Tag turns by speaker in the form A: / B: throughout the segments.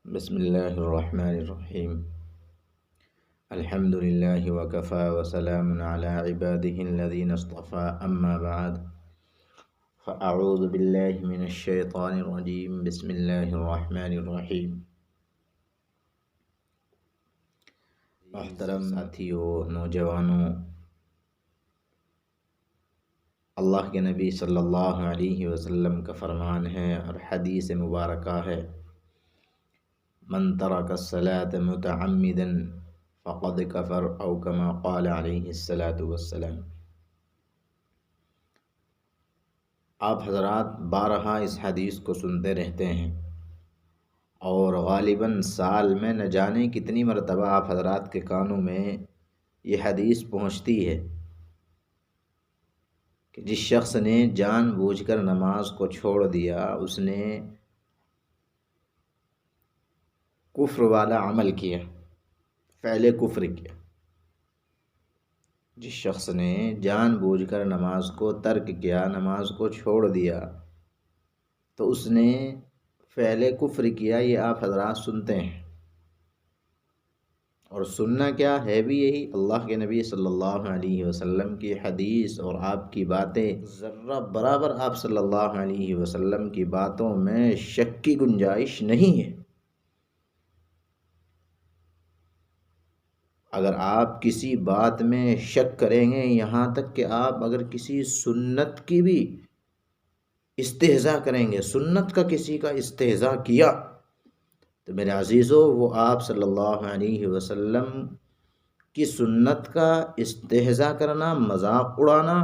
A: بسم الله الرحمن الرحيم. الحمد لله وكفى وسلام على عباده الذين اصطفى أما بعد فأعوذ بالله من الشيطان الرجيم. بسم الله الرحمن الرحيم. محترم ساتھیو، نوجوانوں، اللہ کے نبی صلی اللہ علیہ وسلم کا فرمان ہے اور حدیث مبارکہ ہے، من ترک الصلاة متعمدا فقد کفر او کما قال علیہ الصلاۃ والسلام۔ آپ حضرات بارہا اس حدیث کو سنتے رہتے ہیں اور غالباً سال میں نہ جانے کتنی مرتبہ آپ حضرات کے کانوں میں یہ حدیث پہنچتی ہے کہ جس شخص نے جان بوجھ کر نماز کو چھوڑ دیا اس نے کفر والا عمل کیا، فعل کفر کیا۔ جس شخص نے جان بوجھ کر نماز کو ترک کیا، نماز کو چھوڑ دیا، تو اس نے فعل کفر کیا۔ یہ آپ حضرات سنتے ہیں، اور سننا کیا ہے بھی یہی، اللہ کے نبی صلی اللہ علیہ وسلم کی حدیث اور آپ کی باتیں ذرہ برابر آپ صلی اللہ علیہ وسلم کی باتوں میں شک کی گنجائش نہیں ہے۔ اگر آپ کسی بات میں شک کریں گے، یہاں تک کہ آپ اگر کسی سنت کی بھی استہزاء کریں گے، سنت کا کسی کا استہزاء کیا، تو میرے عزیزو وہ آپ صلی اللہ علیہ وسلم کی سنت کا استہزاء کرنا، مذاق اڑانا،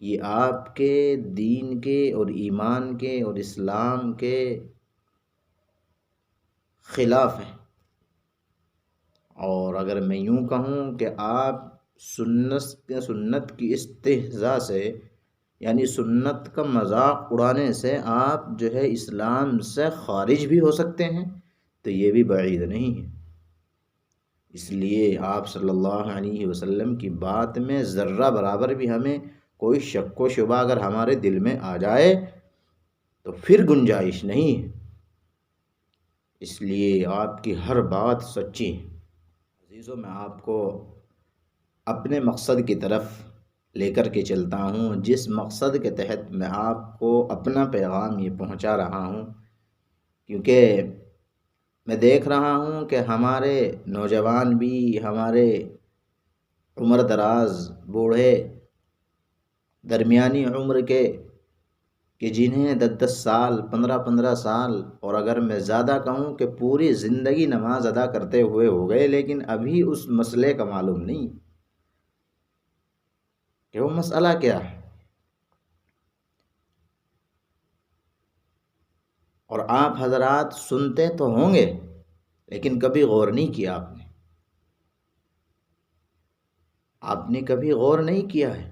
A: یہ آپ کے دین کے اور ایمان کے اور اسلام کے خلاف ہے۔ اور اگر میں یوں کہوں کہ آپ سنت کی استہزاء سے، یعنی سنت کا مذاق اڑانے سے آپ جو ہے اسلام سے خارج بھی ہو سکتے ہیں، تو یہ بھی بعید نہیں ہے۔ اس لیے آپ صلی اللہ علیہ وسلم کی بات میں ذرہ برابر بھی ہمیں کوئی شک و شبہ اگر ہمارے دل میں آ جائے تو پھر گنجائش نہیں ہے۔ اس لیے آپ کی ہر بات سچی ہے۔ عزیزو، میں آپ کو اپنے مقصد کی طرف لے کر کے چلتا ہوں، جس مقصد کے تحت میں آپ کو اپنا پیغام یہ پہنچا رہا ہوں، کیونکہ میں دیکھ رہا ہوں کہ ہمارے نوجوان بھی، ہمارے عمر دراز، بوڑھے، درمیانی عمر کے، کہ جنہیں 10 سال، 15 سال، اور اگر میں زیادہ کہوں کہ پوری زندگی نماز ادا کرتے ہوئے ہو گئے، لیکن ابھی اس مسئلے کا معلوم نہیں کہ وہ مسئلہ کیا ہے۔ اور آپ حضرات سنتے تو ہوں گے، لیکن کبھی غور نہیں کیا آپ نے کبھی غور نہیں کیا ہے۔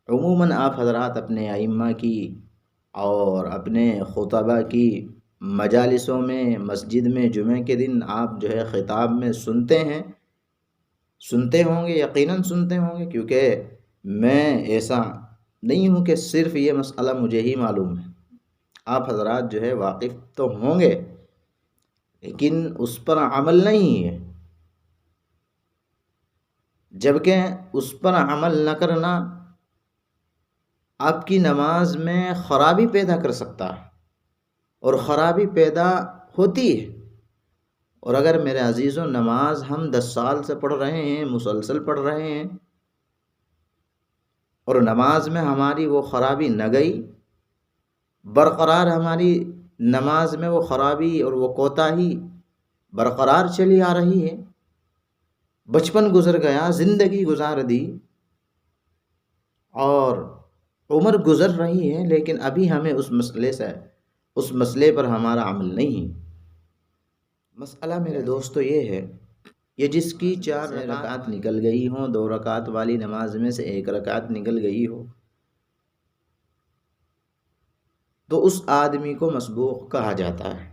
A: عموماً آپ حضرات اپنے ائمہ کی اور اپنے خطبہ کی مجالسوں میں، مسجد میں جمعہ کے دن آپ جو ہے خطاب میں سنتے ہوں گے، یقیناً سنتے ہوں گے، کیونکہ میں ایسا نہیں ہوں کہ صرف یہ مسئلہ مجھے ہی معلوم ہے۔ آپ حضرات جو ہے واقف تو ہوں گے، لیکن اس پر عمل نہیں ہے، جبکہ اس پر عمل نہ کرنا آپ کی نماز میں خرابی پیدا کر سکتا ہے، اور خرابی پیدا ہوتی ہے۔ اور اگر میرے عزیزوں نماز ہم 10 سال سے پڑھ رہے ہیں، مسلسل پڑھ رہے ہیں، اور نماز میں ہماری وہ خرابی نہ گئی، برقرار ہماری نماز میں وہ خرابی اور وہ کوتاہی برقرار چلی آ رہی ہے، بچپن گزر گیا، زندگی گزار دی، اور عمر گزر رہی ہے، لیکن ابھی ہمیں اس مسئلے پر ہمارا عمل نہیں۔ مسئلہ میرے دوستو یہ ہے، یہ جس کی 4 رکعت نکل گئی ہوں، 2 رکعت والی نماز میں سے 1 رکعت نکل گئی ہو، تو اس آدمی کو مسبوق کہا جاتا ہے۔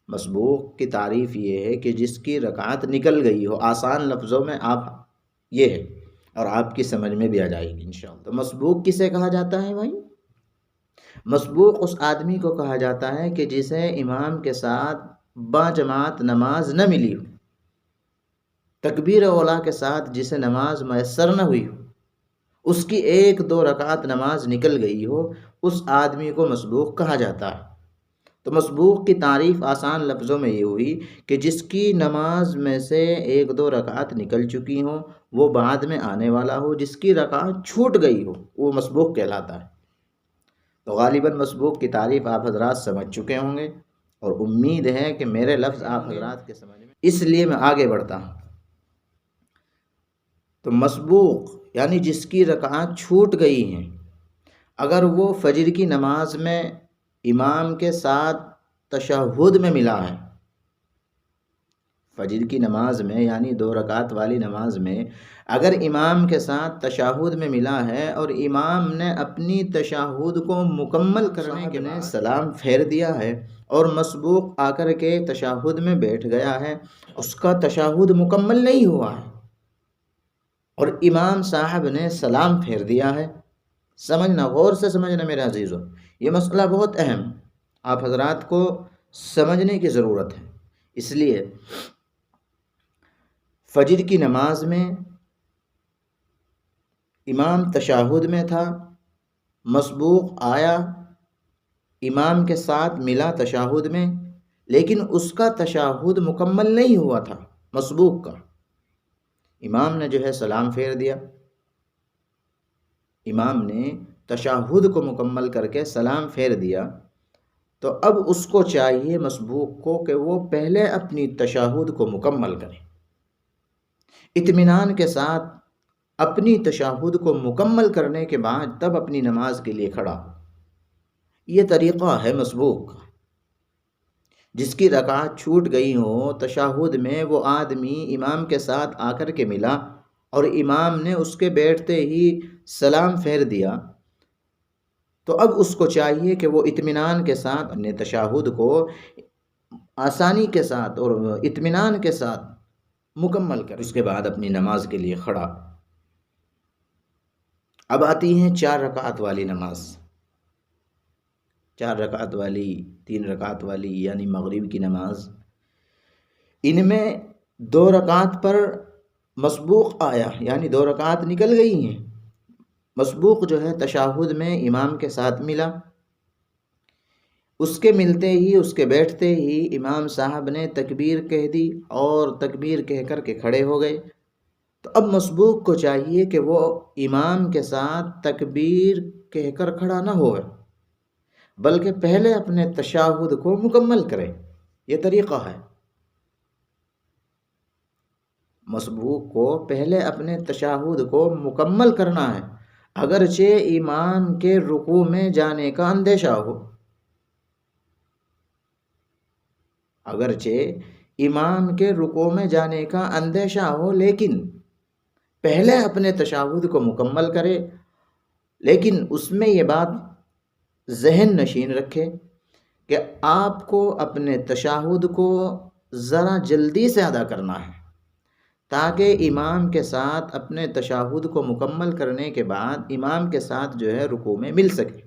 A: مسبوق کی تعریف یہ ہے کہ جس کی رکعت نکل گئی ہو، آسان لفظوں میں آپ یہ ہے، اور آپ کی سمجھ میں بھی آ جائے گی انشاءاللہ۔ تو مسبوق کسے کہا جاتا ہے بھائی؟ مسبوق اس آدمی کو کہا جاتا ہے کہ جسے امام کے ساتھ با جماعت نماز نہ ملی ہو، تکبیر اولا کے ساتھ جسے نماز میسر نہ ہوئی ہو، اس کی ایک دو رکعت نماز نکل گئی ہو، اس آدمی کو مسبوق کہا جاتا ہے۔ تو مسبوق کی تعریف آسان لفظوں میں یہ ہوئی کہ جس کی نماز میں سے ایک دو رکعت نکل چکی ہوں، وہ بعد میں آنے والا ہو، جس کی رکعت چھوٹ گئی ہو، وہ مسبوق کہلاتا ہے۔ تو غالباً مسبوق کی تعریف آپ حضرات سمجھ چکے ہوں گے، اور امید ہے کہ میرے لفظ آپ حضرات کے سمجھ میں، اس لیے میں آگے بڑھتا ہوں۔ تو مسبوق یعنی جس کی رکعات چھوٹ گئی ہیں، اگر وہ فجر کی نماز میں امام کے ساتھ تشہد میں ملا ہے، فجر کی نماز میں یعنی دو رکعت والی نماز میں اگر امام کے ساتھ تشہد میں ملا ہے اور امام نے اپنی تشہد کو مکمل کرنے کے بعد سلام پھیر دیا ہے اور مسبوق آ کر کے تشہد میں بیٹھ گیا ہے، اس کا تشہد مکمل نہیں ہوا ہے اور امام صاحب نے سلام پھیر دیا ہے۔ سمجھنا، غور سے سمجھنا میرے عزیزو، یہ مسئلہ بہت اہم آپ حضرات کو سمجھنے کی ضرورت ہے۔ اس لیے فجر کی نماز میں امام تشہد میں تھا، مسبوق آیا، امام کے ساتھ ملا تشہد میں، لیکن اس کا تشہد مکمل نہیں ہوا تھا مسبوق کا۔ امام نے جو ہے سلام پھیر دیا، امام نے تشہد کو مکمل کر کے سلام پھیر دیا، تو اب اس کو چاہیے مسبوق کو کہ وہ پہلے اپنی تشہد کو مکمل کرے، اطمینان کے ساتھ اپنی تشہد کو مکمل کرنے کے بعد تب اپنی نماز کے لیے کھڑا ہو۔ یہ طریقہ ہے مسبوق کا۔ جس کی رکعت چھوٹ گئی ہو تشہد میں، وہ آدمی امام کے ساتھ آ کر کے ملا اور امام نے اس کے بیٹھتے ہی سلام پھیر دیا، تو اب اس کو چاہیے کہ وہ اطمینان کے ساتھ اپنے تشہد کو آسانی کے ساتھ اور اطمینان کے ساتھ مکمل کر، اس کے بعد اپنی نماز کے لیے کھڑا۔ اب آتی ہیں 4 رکعت والی نماز، 4 رکعت والی، 3 رکعت والی یعنی مغرب کی نماز۔ ان میں 2 رکعت پر مسبوق آیا یعنی 2 رکعت نکل گئی ہیں، مسبوق جو ہے تشہد میں امام کے ساتھ ملا، اس کے ملتے ہی اس کے بیٹھتے ہی امام صاحب نے تکبیر کہہ دی اور تکبیر کہہ کر کے کھڑے ہو گئے۔ تو اب مسبوق کو چاہیے کہ وہ امام کے ساتھ تکبیر کہہ کر کھڑا نہ ہوئے، بلکہ پہلے اپنے تشہد کو مکمل کرے۔ یہ طریقہ ہے، مسبوق کو پہلے اپنے تشہد کو مکمل کرنا ہے، اگرچہ امام کے رکوع میں جانے کا اندیشہ ہو، اگرچہ امام کے رکوع میں جانے کا اندیشہ ہو، لیکن پہلے اپنے تشہد کو مکمل کرے۔ لیکن اس میں یہ بات ذہن نشین رکھے کہ آپ کو اپنے تشہد کو ذرا جلدی سے ادا کرنا ہے، تاکہ امام کے ساتھ اپنے تشہد کو مکمل کرنے کے بعد امام کے ساتھ جو ہے رکوع میں مل سکے۔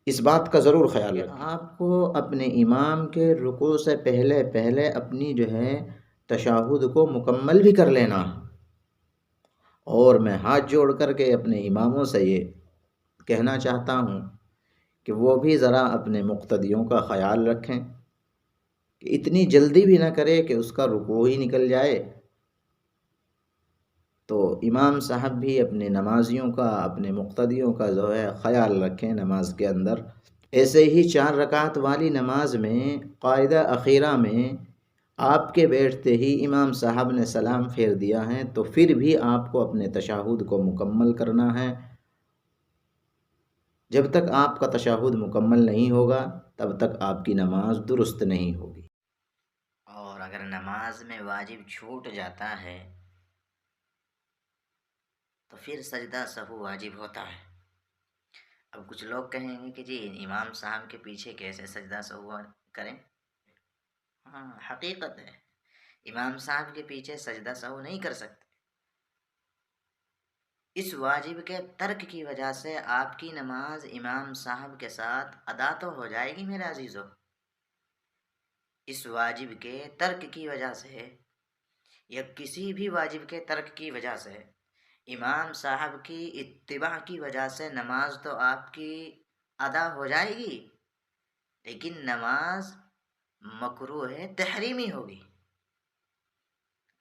A: اس بات کا ضرور خیال رکھیں، آپ کو اپنے امام کے رکوع سے پہلے اپنی جو ہے تشہد کو مکمل بھی کر لینا ہے۔ اور میں ہاتھ جوڑ کر کے اپنے اماموں سے یہ کہنا چاہتا ہوں کہ وہ بھی ذرا اپنے مقتدیوں کا خیال رکھیں کہ اتنی جلدی بھی نہ کرے کہ اس کا رکوع ہی نکل جائے۔ تو امام صاحب بھی اپنے نمازیوں کا، اپنے مقتدیوں کا جو ہے خیال رکھیں نماز کے اندر۔ ایسے ہی 4 رکعت والی نماز میں قاعدہ اخیرہ میں آپ کے بیٹھتے ہی امام صاحب نے سلام پھیر دیا ہے، تو پھر بھی آپ کو اپنے تشہد کو مکمل کرنا ہے۔ جب تک آپ کا تشہد مکمل نہیں ہوگا تب تک آپ کی نماز درست نہیں ہوگی۔
B: اور اگر نماز میں واجب چھوٹ جاتا ہے تو پھر سجدہ سہو واجب ہوتا ہے۔ اب کچھ لوگ کہیں گے کہ جی امام صاحب کے پیچھے کیسے سجدہ سہو کریں؟ ہاں، حقیقت ہے، امام صاحب کے پیچھے سجدہ سہو نہیں کر سکتے، اس واجب کے ترک کی وجہ سے آپ کی نماز امام صاحب کے ساتھ ادا تو ہو جائے گی میرے عزیزو، اس واجب کے ترک کی وجہ سے یا کسی بھی واجب کے ترک کی وجہ سے امام صاحب کی اتباع کی وجہ سے نماز تو آپ کی ادا ہو جائے گی، لیکن نماز مکروہ تحریمی ہوگی۔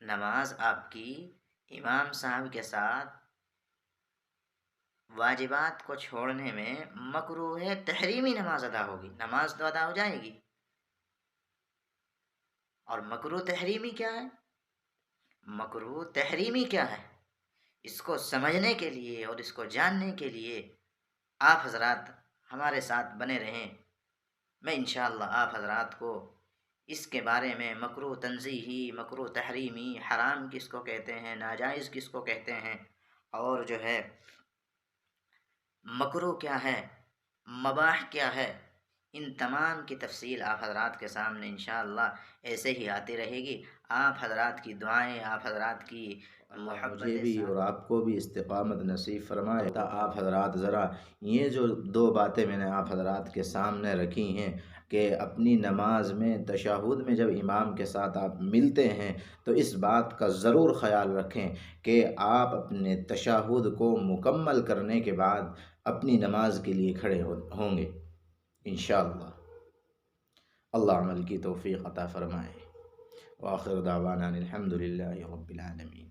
B: نماز آپ کی امام صاحب کے ساتھ واجبات کو چھوڑنے میں مکروہ تحریمی نماز ادا ہوگی، نماز تو ادا ہو جائے گی۔ اور مکروہ تحریمی کیا ہے؟ مکروہ تحریمی کیا ہے، اس کو سمجھنے کے لیے اور اس کو جاننے کے لیے آپ حضرات ہمارے ساتھ بنے رہیں۔ میں انشاءاللہ آپ حضرات کو اس کے بارے میں مکروہ تنزیہی، مکروہ تحریمی، حرام کس کو کہتے ہیں، ناجائز کس کو کہتے ہیں، اور جو ہے مکروہ کیا ہے، مباح کیا ہے، ان تمام کی تفصیل آپ حضرات کے سامنے انشاءاللہ ایسے ہی آتی رہے گی۔ آپ حضرات کی دعائیں، آپ حضرات کی
A: اللہ
B: محبت
A: مجھے بھی اور
B: ساتھ
A: آپ کو بھی استقامت نصیب فرمائے۔ آپ حضرات ذرا یہ جو دو باتیں میں نے آپ حضرات کے سامنے رکھی ہیں کہ اپنی نماز میں تشہد میں جب امام کے ساتھ آپ ملتے ہیں تو اس بات کا ضرور خیال رکھیں کہ آپ اپنے تشہد کو مکمل کرنے کے بعد اپنی نماز کے لیے کھڑے ہوں گے انشاءاللہ۔ اللہ عمل کی توفیق عطا فرمائے۔ وآخر دعوانا الحمد للہ رب العالمین۔